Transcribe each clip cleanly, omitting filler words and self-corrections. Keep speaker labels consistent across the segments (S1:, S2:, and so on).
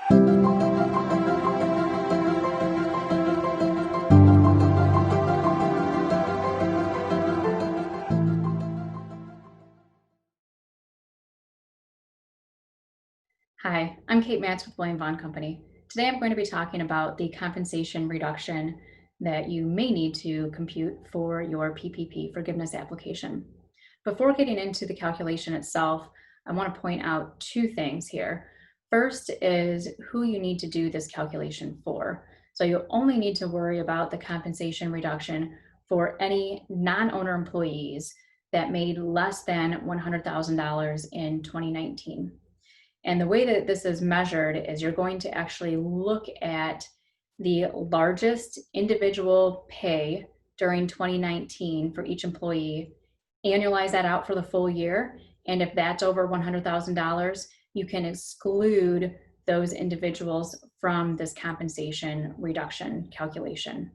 S1: Hi, I'm Kate Matz with Vaughan Company. Today I'm going to be talking about the compensation reduction that you may need to compute for your PPP forgiveness application. Before getting into the calculation itself, I want to point out two things here. First is who you need to do this calculation for. So you only need to worry about the compensation reduction for any non-owner employees that made less than $100,000 in 2019. And the way that this is measured is you're going to actually look at the largest individual pay during 2019 for each employee, annualize that out for the full year. And if that's over $100,000, you can exclude those individuals from this compensation reduction calculation.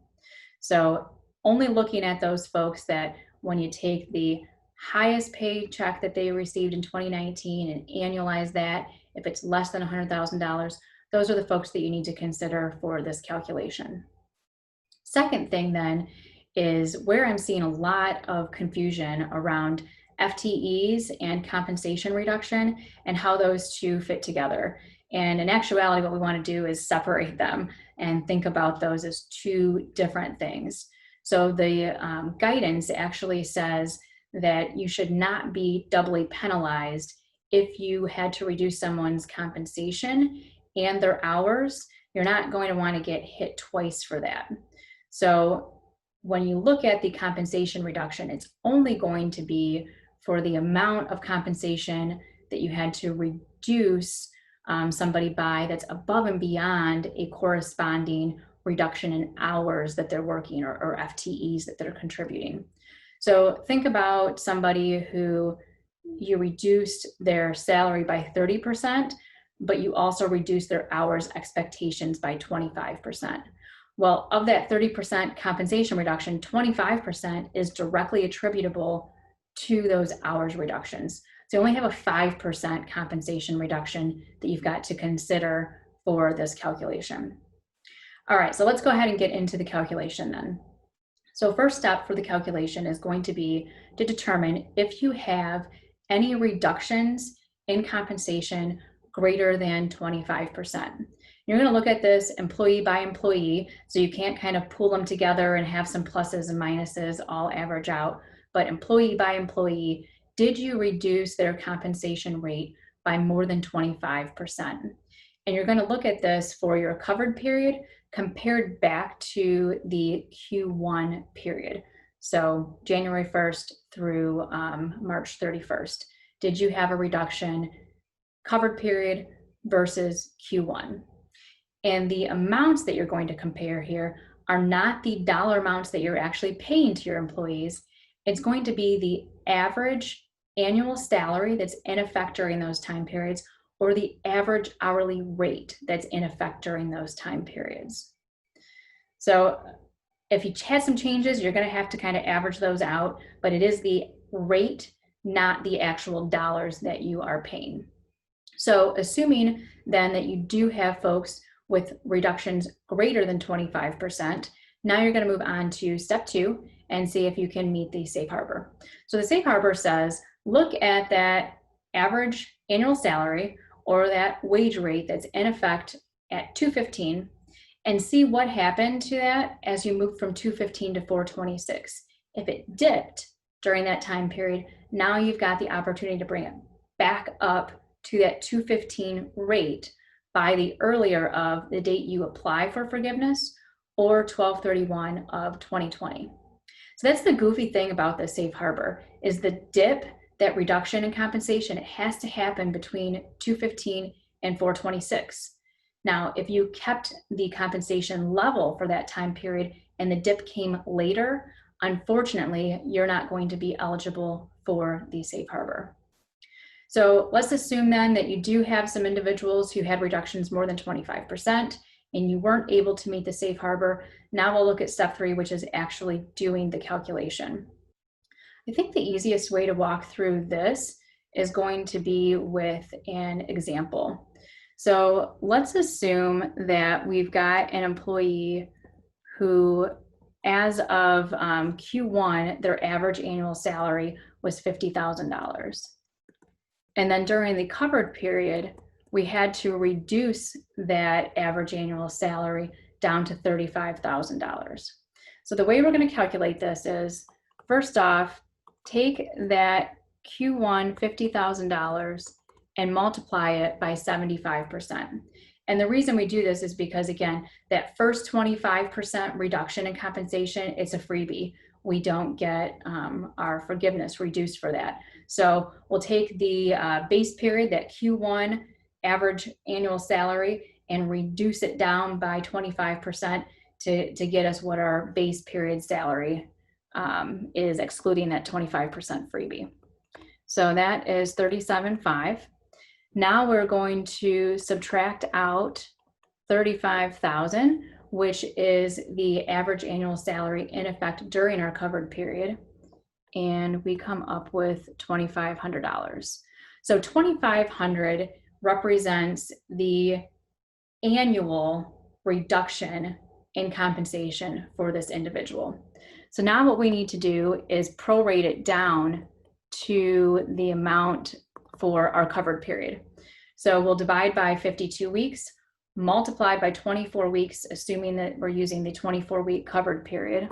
S1: So only looking at those folks that when you take the highest paid check that they received in 2019 and annualize that, if it's less than $100,000, those are the folks that you need to consider for this calculation. Second thing then is where I'm seeing a lot of confusion around FTEs and compensation reduction and how those two fit together. And in actuality, what we want to do is separate them and think about those as two different things. So the guidance actually says that you should not be doubly penalized if you had to reduce someone's compensation and their hours. You're not going to want to get hit twice for that. So when you look at the compensation reduction, it's only going to be for the amount of compensation that you had to reduce somebody by that's above and beyond a corresponding reduction in hours that they're working or FTEs that they're contributing. So think about somebody who you reduced their salary by 30%, but you also reduced their hours expectations by 25%. Well, of that 30% compensation reduction, 25% is directly attributable to those hours reductions. So you only have a 5% compensation reduction that you've got to consider for this calculation. All right, so let's go ahead and get into the calculation then. So first step for the calculation is going to be to determine if you have any reductions in compensation greater than 25%. You're going to look at this employee by employee, so you can't kind of pull them together and have some pluses and minuses all average out, but employee by employee, did you reduce their compensation rate by more than 25%? And you're going to look at this for your covered period compared back to the Q1 period. So January 1st through March 31st. Did you have a reduction covered period versus Q1? And the amounts that you're going to compare here are not the dollar amounts that you're actually paying to your employees. It's going to be the average annual salary that's in effect during those time periods, or the average hourly rate that's in effect during those time periods. So if you had some changes, you're going to have to kind of average those out, but it is the rate, not the actual dollars that you are paying. So assuming then that you do have folks with reductions greater than 25%, now you're going to move on to step 2 and see if you can meet the safe harbor. So the safe harbor says, look at that average annual salary or that wage rate that's in effect at $215 and see what happened to that as you move from $215 to $426. If it dipped during that time period, now you've got the opportunity to bring it back up to that $215 rate by the earlier of the date you apply for forgiveness or 12/31 of 2020. So that's the goofy thing about the safe harbor is the dip, that reduction in compensation, it has to happen between 215 and 426. Now, if you kept the compensation level for that time period and the dip came later, unfortunately, you're not going to be eligible for the safe harbor. So let's assume then that you do have some individuals who had reductions more than 25% and you weren't able to meet the safe harbor. Now we'll look at step 3, which is actually doing the calculation. I think the easiest way to walk through this is going to be with an example. So let's assume that we've got an employee who, as of Q1, their average annual salary was $50,000. And then during the covered period, we had to reduce that average annual salary down to $35,000. So the way we're going to calculate this is, first off, take that Q1 $50,000 and multiply it by 75%. And the reason we do this is because, again, that first 25% reduction in compensation, it's a freebie. We don't get our forgiveness reduced for that. So we'll take the base period, that Q1 average annual salary, and reduce it down by 25% to get us what our base period salary is, excluding that 25% freebie. So that is $37,500. Now we're going to subtract out $35,000, which is the average annual salary in effect during our covered period. And we come up with $2,500. So $2,500 represents the annual reduction in compensation for this individual. So now what we need to do is prorate it down to the amount for our covered period. So we'll divide by 52 weeks, multiply by 24 weeks, assuming that we're using the 24-week covered period.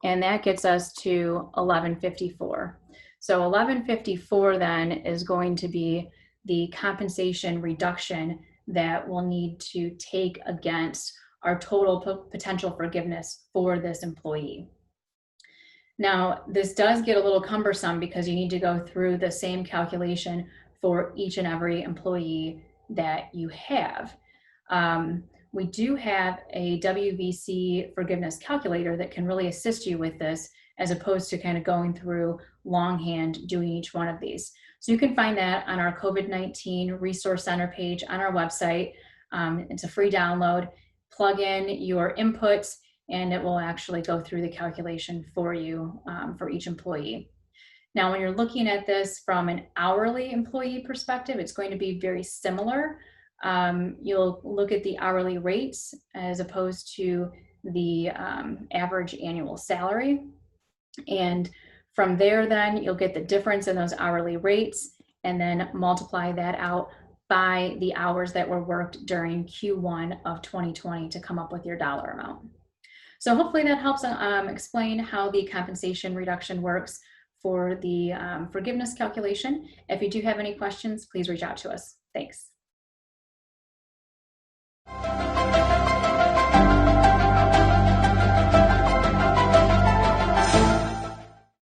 S1: And that gets us to 1154. So 1154 then is going to be the compensation reduction that we'll need to take against our total potential forgiveness for this employee. Now, this does get a little cumbersome because you need to go through the same calculation for each and every employee that you have. We do have a WVC forgiveness calculator that can really assist you with this, as opposed to kind of going through longhand doing each one of these. So you can find that on our COVID-19 Resource Center page on our website. It's a free download. Plug in your inputs and it will actually go through the calculation for you for each employee. Now, when you're looking at this from an hourly employee perspective, it's going to be very similar. You'll look at the hourly rates as opposed to the average annual salary. And from there, then you'll get the difference in those hourly rates and then multiply that out by the hours that were worked during Q1 of 2020 to come up with your dollar amount. So hopefully that helps explain how the compensation reduction works for the forgiveness calculation. If you do have any questions, please reach out to us. Thanks.